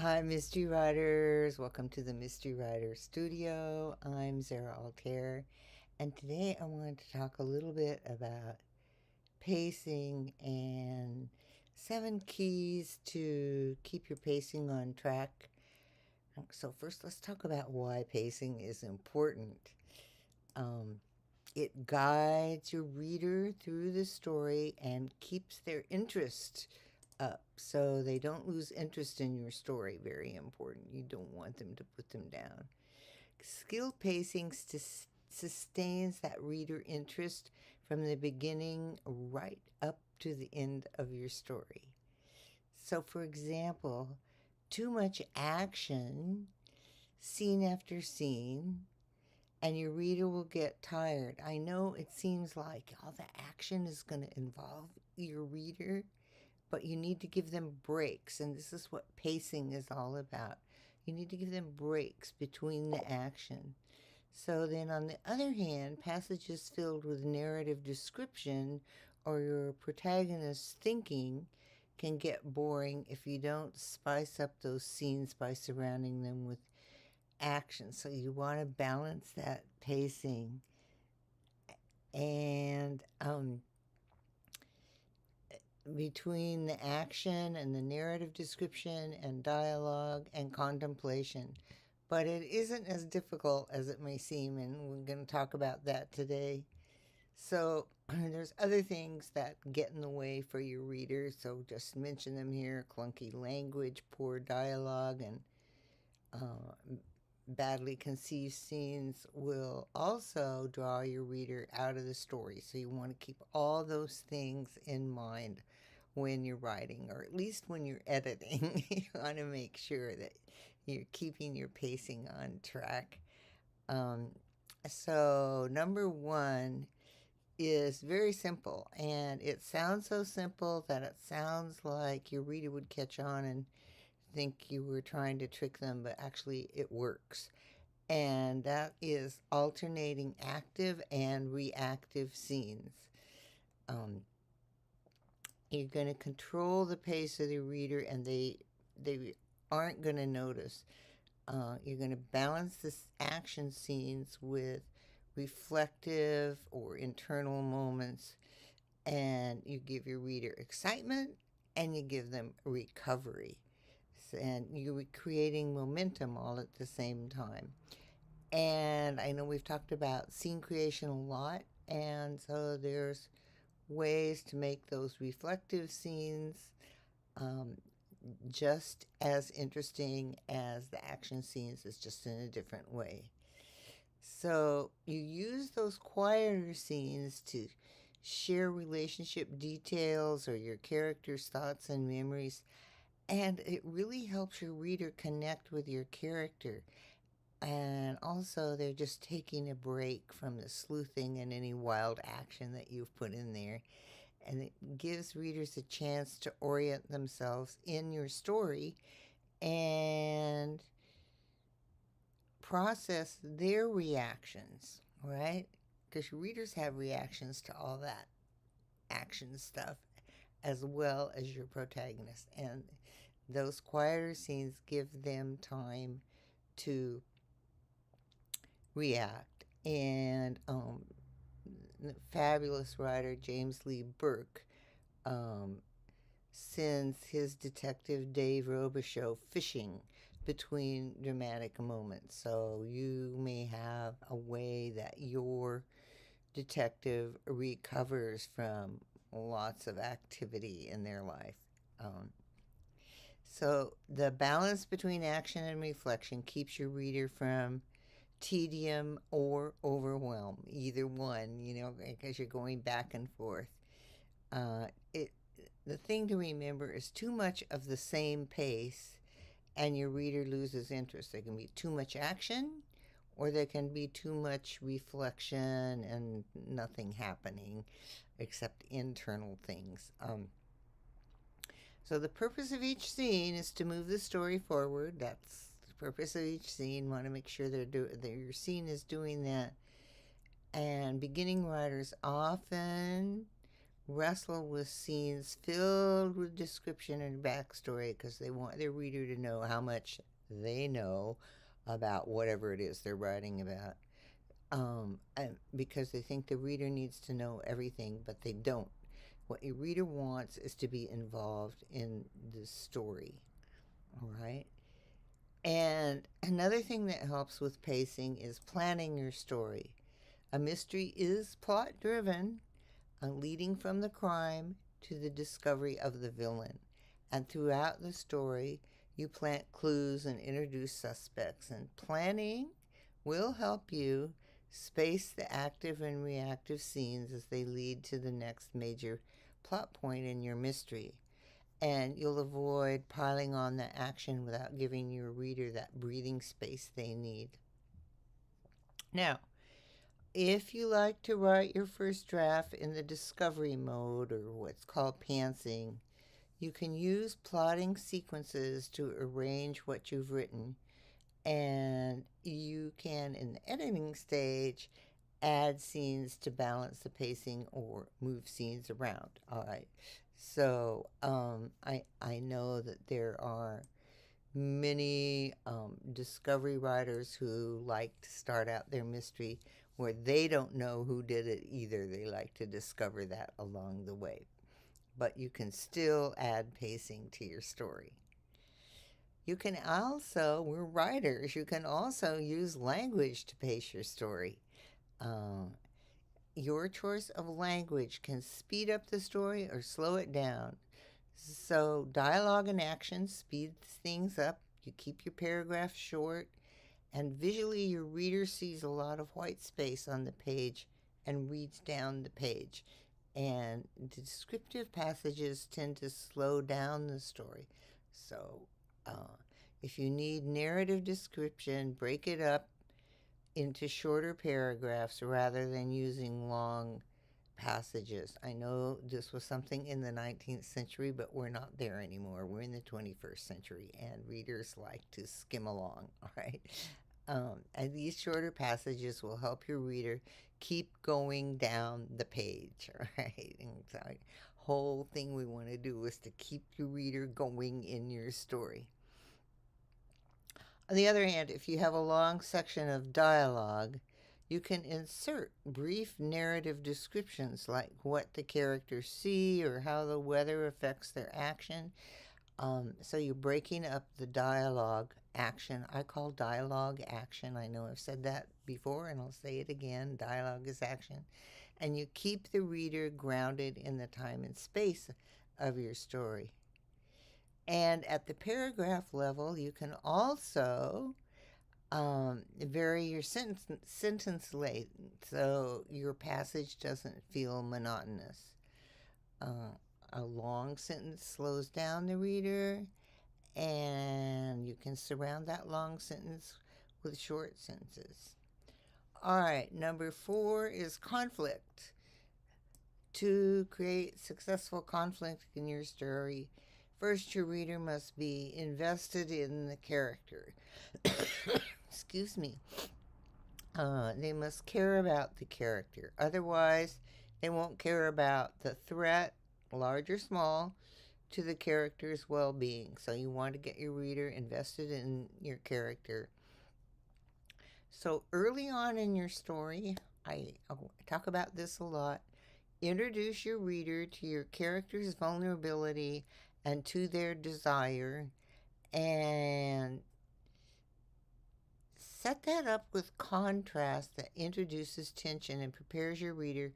Hi, Mystery Writers. Welcome to the Mystery Writer Studio. I'm Zara Altair, and today I wanted to talk a little bit about pacing and 7 keys to keep your pacing on track. So, first, let's talk about why pacing is important. Um, it guides your reader through the story and keeps their interest up so they don't lose interest in your story. Very important. You don't want them to put them down. Skilled pacing sustains that reader interest from the beginning right up to the end of your story. So, for example, too much action, scene after scene, and your reader will get tired. I know it seems like all the action is going to involve your reader, but you need to give them breaks, and this is what pacing is all about. You need to give them breaks between the action. So then, on the other hand, passages filled with narrative description or your protagonist's thinking can get boring if you don't spice up those scenes by surrounding them with action. So you want to balance that pacing. And between the action and the narrative description and dialogue and contemplation. But it isn't as difficult as it may seem, and we're going to talk about that today. So there's other things that get in the way for your reader, so just mention them here. Clunky language, poor dialogue, and badly conceived scenes will also draw your reader out of the story. So you want to keep all those things in mind when you're writing, or at least when you're editing. You want to make sure that you're keeping your pacing on track. So number one is very simple, and it sounds so simple that it sounds like your reader would catch on and think you were trying to trick them, but actually it works. And that is alternating active and reactive scenes. You're going to control the pace of the reader, and they aren't going to notice. You're going to balance the action scenes with reflective or internal moments, and you give your reader excitement and you give them recovery. And you're creating momentum all at the same time. And I know we've talked about scene creation a lot, and so there's ways to make those reflective scenes just as interesting as the action scenes. It's just in a different way. So you use those quieter scenes to share relationship details or your character's thoughts and memories, and it really helps your reader connect with your character. And also, they're just taking a break from the sleuthing and any wild action that you've put in there. And it gives readers a chance to orient themselves in your story and process their reactions, right? Because your readers have reactions to all that action stuff as well as your protagonist. And those quieter scenes give them time to react. And the fabulous writer James Lee Burke sends his detective Dave Robichaux fishing between dramatic moments. So you may have a way that your detective recovers from lots of activity in their life. So the balance between action and reflection keeps your reader from tedium or overwhelm, either one, because you're going back and forth. The thing to remember is too much of the same pace and your reader loses interest. There can be too much action, or there can be too much reflection and nothing happening except internal things. So the purpose of each scene is to move the story forward. That's the purpose of each scene. Want to make sure that your scene is doing that. And beginning writers often wrestle with scenes filled with description and backstory because they want their reader to know how much they know about whatever it is they're writing about. And because they think the reader needs to know everything, but they don't. What your reader wants is to be involved in the story. All right. And another thing that helps with pacing is planning your story. A mystery is plot driven, leading from the crime to the discovery of the villain. And throughout the story, you plant clues and introduce suspects. And planning will help you space the active and reactive scenes as they lead to the next major plot point in your mystery. And you'll avoid piling on the action without giving your reader that breathing space they need. Now, if you like to write your first draft in the discovery mode, or what's called pantsing, you can use plotting sequences to arrange what you've written, and you can, in the editing stage, add scenes to balance the pacing or move scenes around. All right. So I know that there are many discovery writers who like to start out their mystery where they don't know who did it either. They like to discover that along the way. But you can still add pacing to your story. You can also, we're writers, you can also use language to pace your story. Um, your choice of language can speed up the story or slow it down. So, dialogue and action speeds things up. You keep your paragraphs short, and visually, your reader sees a lot of white space on the page and reads down the page. And descriptive passages tend to slow down the story. So, uh, if you need narrative description, break it up into shorter paragraphs rather than using long passages. I know this was something in the 19th century, but we're not there anymore. We're in the 21st century, and readers like to skim along, all right? And these shorter passages will help your reader keep going down the page, all right? And so, whole thing we want to do is to keep your reader going in your story. On the other hand, if you have a long section of dialogue, you can insert brief narrative descriptions like what the characters see or how the weather affects their action. So you're breaking up the dialogue action. I call dialogue action. I know I've said that before and I'll say it again. Dialogue is action. And you keep the reader grounded in the time and space of your story. And at the paragraph level, you can also vary your sentence length so your passage doesn't feel monotonous. A long sentence slows down the reader, and you can surround that long sentence with short sentences. All right, number 4 is conflict. To create successful conflict in your story, first your reader must be invested in the character. Excuse me. They must care about the character. Otherwise, they won't care about the threat, large or small, to the character's well being. So, you want to get your reader invested in your character. So, early on in your story, I talk about this a lot. Introduce your reader to your character's vulnerability and to their desire, and set that up with contrast that introduces tension and prepares your reader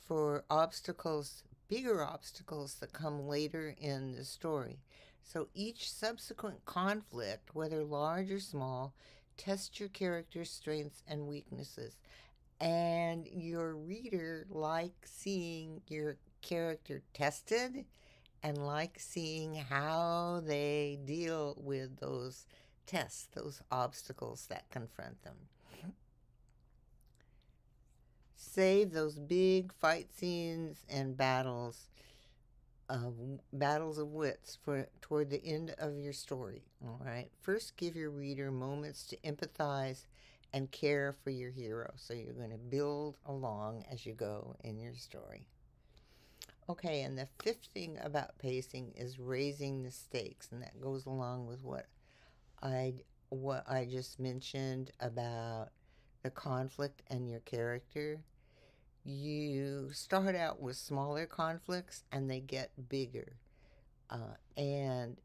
for obstacles, bigger obstacles that come later in the story. So each subsequent conflict, whether large or small, tests your character's strengths and weaknesses. And your reader likes seeing your character tested and like seeing how they deal with those tests, those obstacles that confront them. Save those big fight scenes and battles of wits for toward the end of your story. All right. First, give your reader moments to empathize and care for your hero. So you're going to build along as you go in your story. Okay, and the fifth thing about pacing is raising the stakes, and that goes along with I what I just mentioned about the conflict and your character. You start out with smaller conflicts and they get bigger. And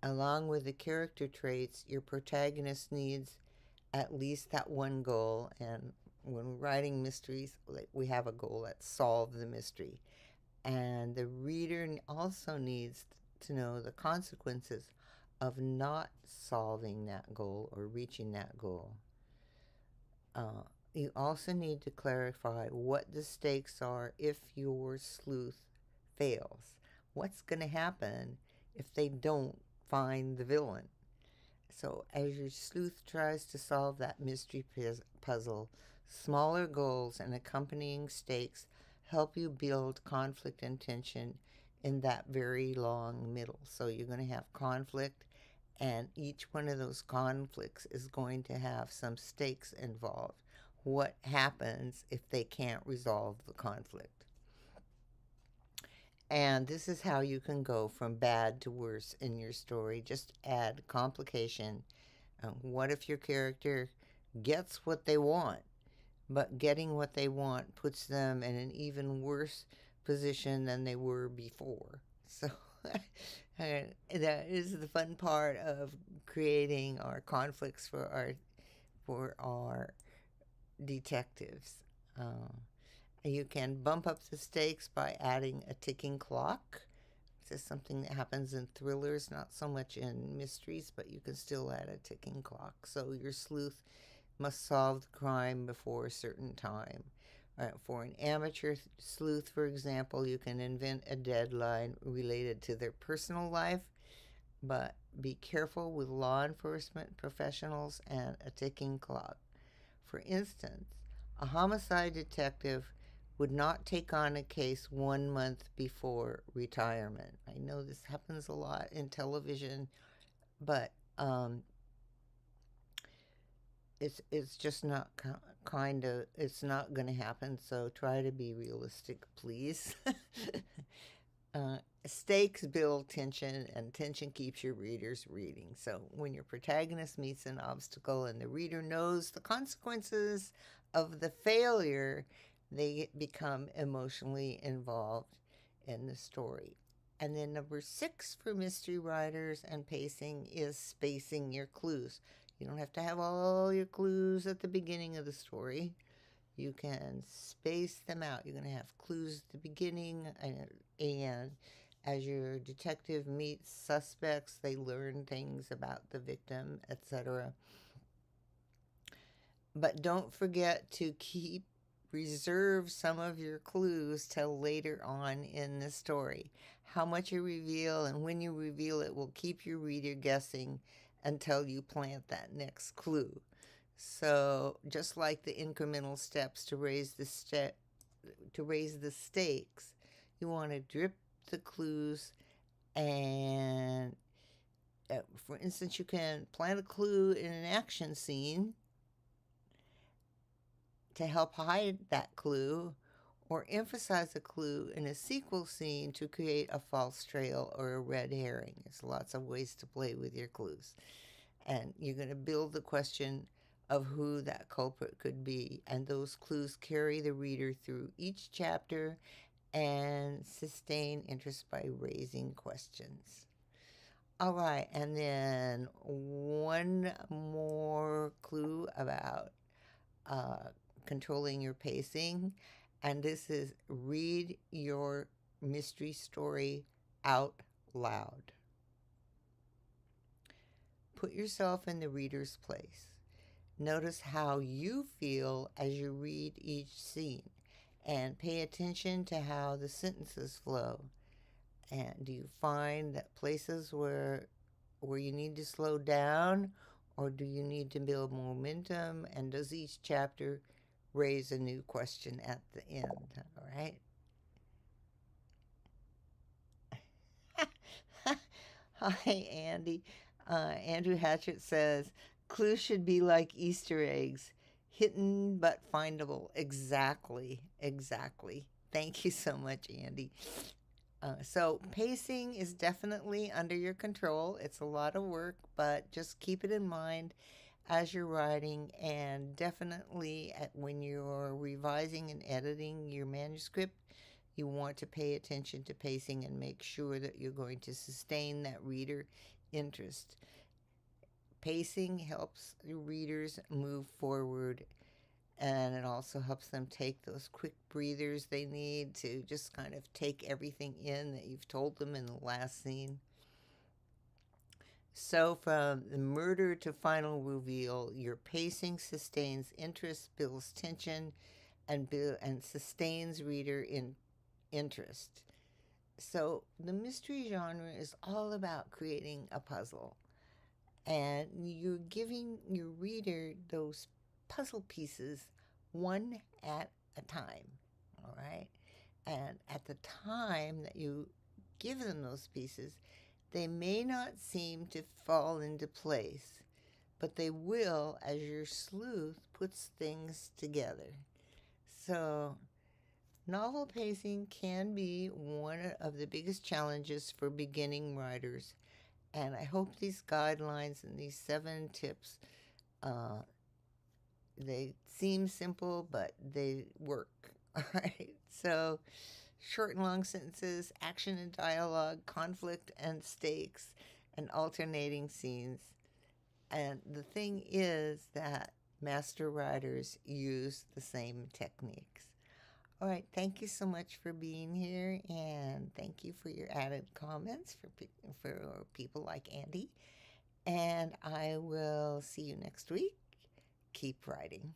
along with the character traits, your protagonist needs at least that one goal. And when we're writing mysteries, like, we have a goal: that's solve the mystery. And the reader also needs to know the consequences of not solving that goal or reaching that goal. Uh, you also need to clarify what the stakes are if your sleuth fails. What's going to happen if they don't find the villain? So, as your sleuth tries to solve that mystery puzzle, smaller goals and accompanying stakes help you build conflict and tension in that very long middle. So, you're going to have conflict, and each one of those conflicts is going to have some stakes involved. What happens if they can't resolve the conflict? And this is how you can go from bad to worse in your story. Just add complication. What if your character gets what they want, but getting what they want puts them in an even worse position than they were before? So that is the fun part of creating our conflicts for our detectives. Uh, you can bump up the stakes by adding a ticking clock. This is something that happens in thrillers, not so much in mysteries, but you can still add a ticking clock. So your sleuth must solve the crime before a certain time. For an amateur sleuth, for example, you can invent a deadline related to their personal life, but be careful with law enforcement professionals and a ticking clock. For instance, a homicide detective would not take on a case 1 month before retirement. I know this happens a lot in television, but it's just not kind of it's not going to happen. So try to be realistic, please. uh, Stakes build tension, and tension keeps your readers reading. So when your protagonist meets an obstacle and the reader knows the consequences of the failure, they become emotionally involved in the story. And then number 6 for mystery writers and pacing is spacing your clues. You don't have to have all your clues at the beginning of the story. You can space them out. You're going to have clues at the beginning, and as your detective meets suspects, they learn things about the victim, etc. But don't forget to reserve some of your clues till later on in the story. How much you reveal and when you reveal it will keep your reader guessing until you plant that next clue. So, just like the incremental steps to raise the stakes, you want to drip the clues. And for instance, you can plant a clue in an action scene to help hide that clue, or emphasize a clue in a sequel scene to create a false trail or a red herring. There's lots of ways to play with your clues. And you're going to build the question of who that culprit could be. And those clues carry the reader through each chapter and sustain interest by raising questions. All right, and then one more clue about uh, controlling your pacing, and this is read your mystery story out loud. Put yourself in the reader's place. Notice how you feel as you read each scene, and pay attention to how the sentences flow. And do you find that places where you need to slow down, or do you need to build momentum? And does each chapter raise a new question at the end? All right. Hi, Andy. Andrew Hatchett says clues should be like Easter eggs, hidden but findable. Exactly, exactly. Thank you so much, Andy. So, pacing is definitely under your control. It's a lot of work, but just keep it in mind as you're writing, and definitely when you're revising and editing your manuscript, you want to pay attention to pacing and make sure that you're going to sustain that reader interest. Pacing helps the readers move forward, and it also helps them take those quick breathers they need to just kind of take everything in that you've told them in the last scene. So, from the murder to final reveal, your pacing sustains interest, builds tension, and sustains reader in interest. So, the mystery genre is all about creating a puzzle, and you're giving your reader those puzzle pieces one at a time. All right. And at the time that you give them those pieces, they may not seem to fall into place, but they will as your sleuth puts things together. So, novel pacing can be one of the biggest challenges for beginning writers, and I hope these guidelines and these 7 tips, uh, they seem simple, but they work. All right. So, short and long sentences, action and dialogue, conflict and stakes, and alternating scenes. And the thing is that master writers use the same techniques. All right, thank you so much for being here, and thank you for your added comments for people like Andy. And I will see you next week. Keep writing.